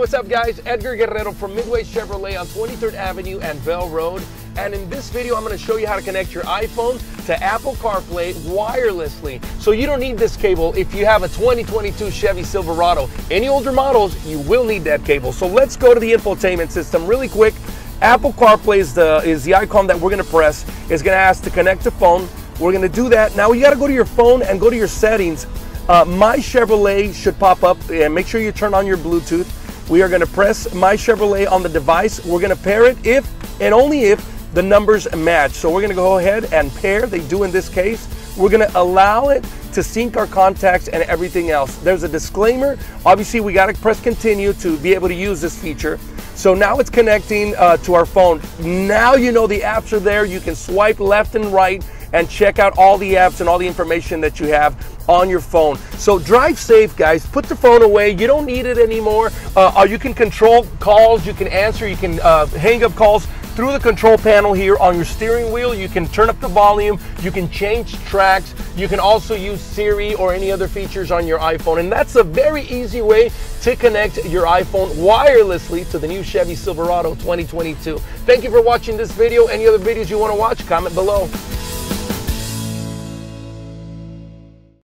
what's up guys? Edgar Guerrero from Midway Chevrolet on 23rd Avenue and Bell Road. And in this video, I'm going to show you how to connect your iPhone to Apple Carplay wirelessly. So you don't need this cable if you have a 2022 Chevy Silverado. Any older models, you will need that cable. So let's go to the infotainment system really quick. Apple Carplay is the icon that we're going to press. It's going to ask to connect to phone. We're going to do that. Now you got to go to your phone and go to your settings. My Chevrolet should pop up, and make sure you turn on your Bluetooth. We are going to press My Chevrolet on the device. We're going to pair it if and only if the numbers match. So we're going to go ahead and pair. They do in this case. We're going to allow it to sync our contacts and everything else. There's a disclaimer. Obviously, we got to press continue to be able to use this feature. So now it's connecting to our phone. Now you know the apps are there. You can swipe left and right and check out all the apps and all the information that you have on your phone. So drive safe, guys. Put the phone away. You don't need it anymore. You can control calls. You can answer. You can hang up calls through the control panel here on your steering wheel. You can turn up the volume. You can change tracks. You can also use Siri or any other features on your iPhone. And that's a very easy way to connect your iPhone wirelessly to the new Chevy Silverado 2022. Thank you for watching this video. Any other videos you want to watch, comment below.